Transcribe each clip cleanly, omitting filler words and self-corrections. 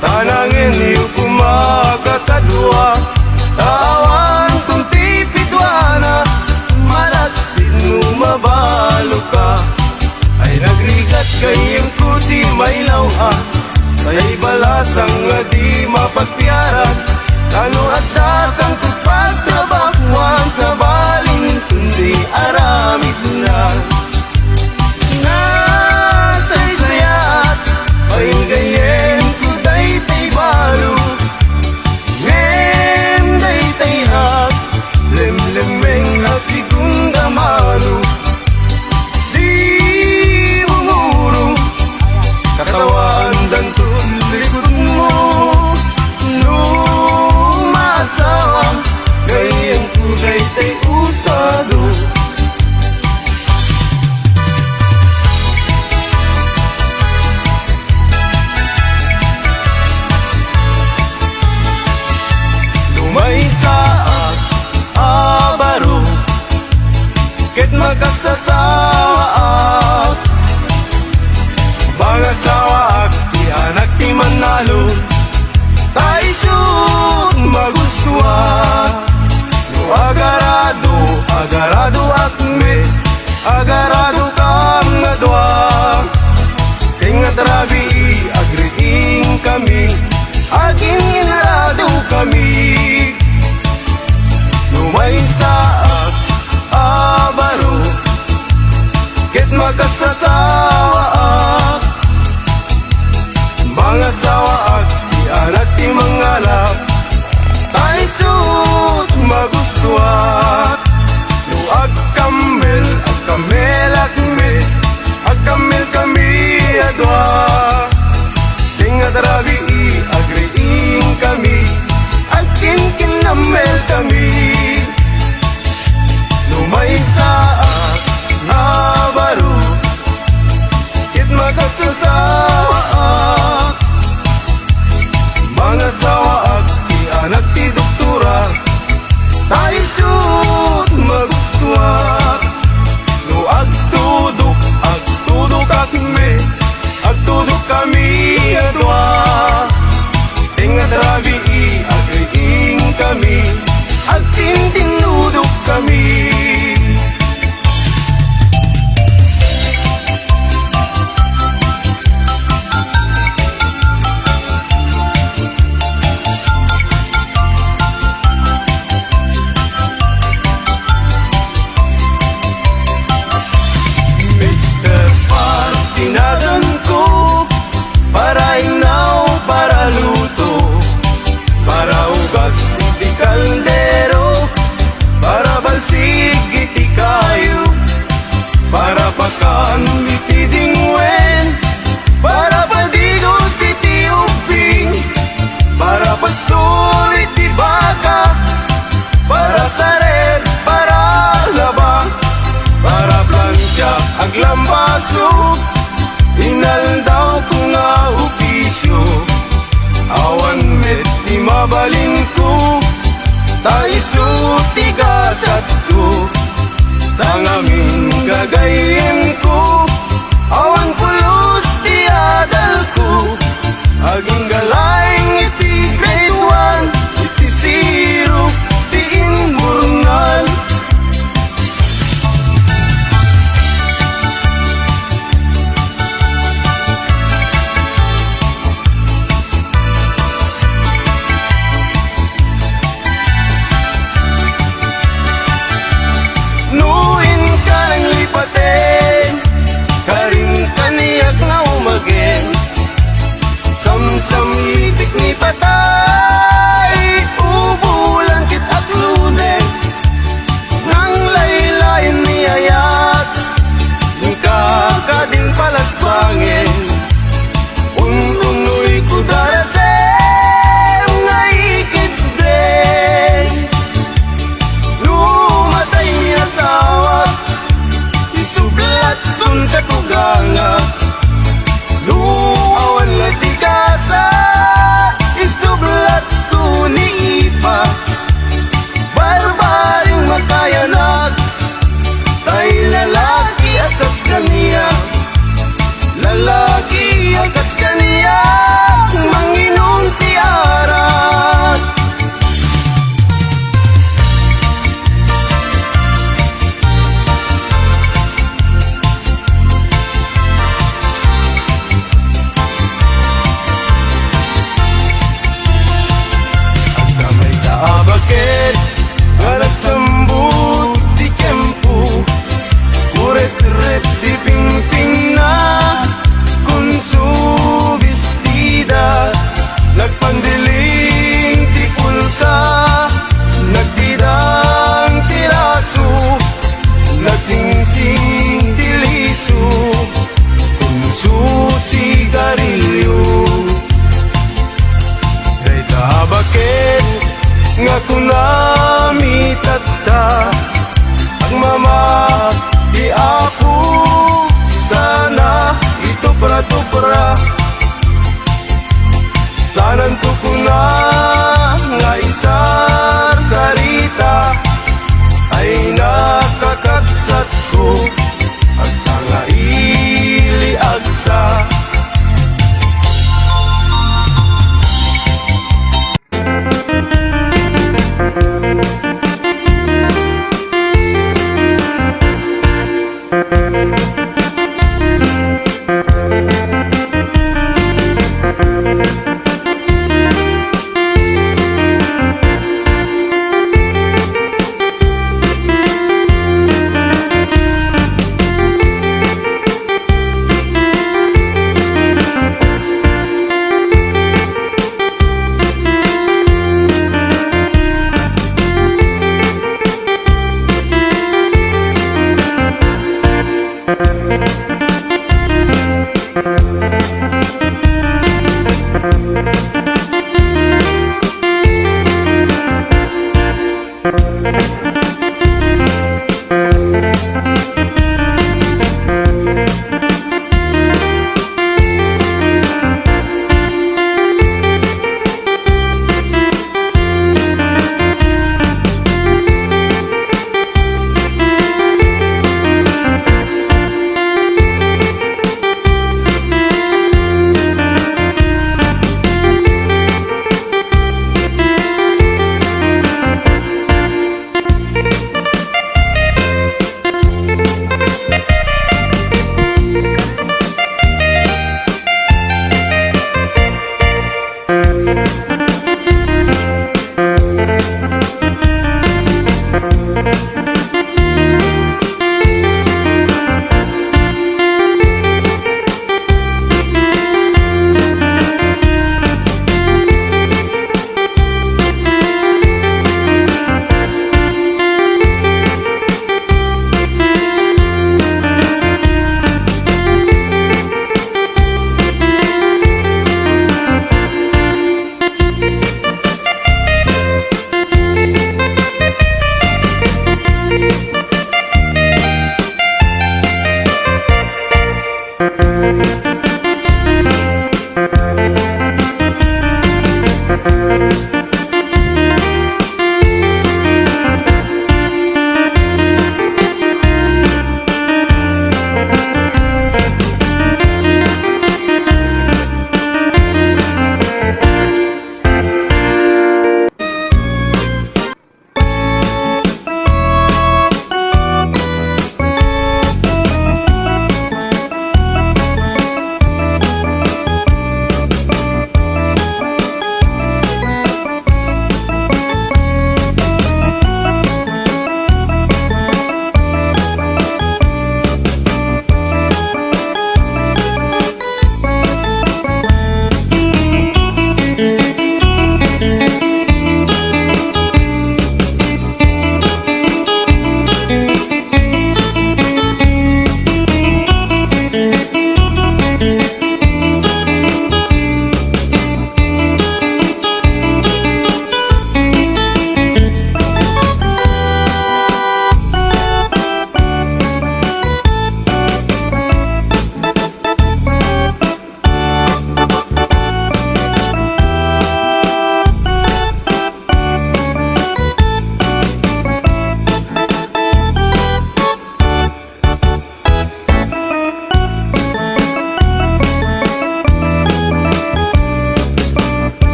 tanangin niyo kumakakadwa, tawan kung tipidwana, malaksin umabalo ka. Ay nagrigat kayang kuti may lawa, kaya'y balasang nga di mapagpiaran, tano at datang pagtrabahuan sa baling kundi aramid na. Nasaysayat, pahingayen ko daytay balo, ngem daytay hap, lemlemeng asigong damalo. Di umuro, katawan dan likod mo, lumasawang, gayang ko daytay usado. Lumay saak, abaro, ket magkasasawaak, bangasawaak, di anak di manalo, taisut maguswa. No agarado, agarado akme, agarado kam ngadwa, tingat rabi agriing kami, aging inarado kami. Lumay saak, abaro, ket magkasasawaak, bangasawaak, di anak di mangalap, taisut magustuhat. No agkamel, agkamel akme, agkamel kami adwa, tingat rabi agriing kami, agkin kinamel kami. Lumay saak, abaro, ket magkasasawaak, bangasawaak, di anak di doktora, taisut magustuhat. No agtudok, agtudok akme, agtudok kami adwa, tingat rabi agriing kami, agtintinudok kami. Mr. Tinadan ko, para inaw, para luto, para ugas iti kaldero, para balsig iti kayo, para pakan iti dingwen, para padigos iti uping, para pastol iti baka, para sared, para laba, para plancha aglambaso, inaldaw ko nga upisyo, awan met di mabalin ko, taiso tigasat ko, tangamin gagayin ko, awan pulos di adal ko, aging galayng iti grade 1, iti zero, di inmurnal. Nuin ka ng lipatin, karing kaniyak na umagin, samsam itik ni patay, ubulan kit aklunin, nang laylayin ni ayat, ng kakading palasbangin, ununoy ko darasem, ngaikit din. Lumatay niya sawa, isublat kung katuganga, luawan latigasa, isublat ko agsa nga ili agsa.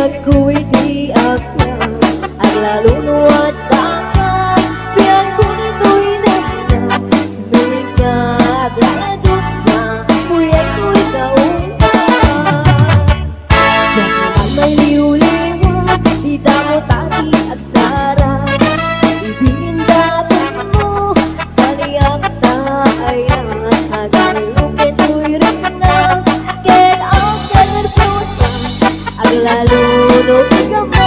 biag ko'y di agyan aglalunuat dapat biag ko ito'y nagyan nulit ka aglaladot sa biag ko'y kaungan yan may liw-liwat di damo tagi agsara ibigin dapat mo kaliyak tayo agalupit ko'y rin na get out ka nagpusa aglalunod ka mo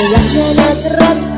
Yang nagrat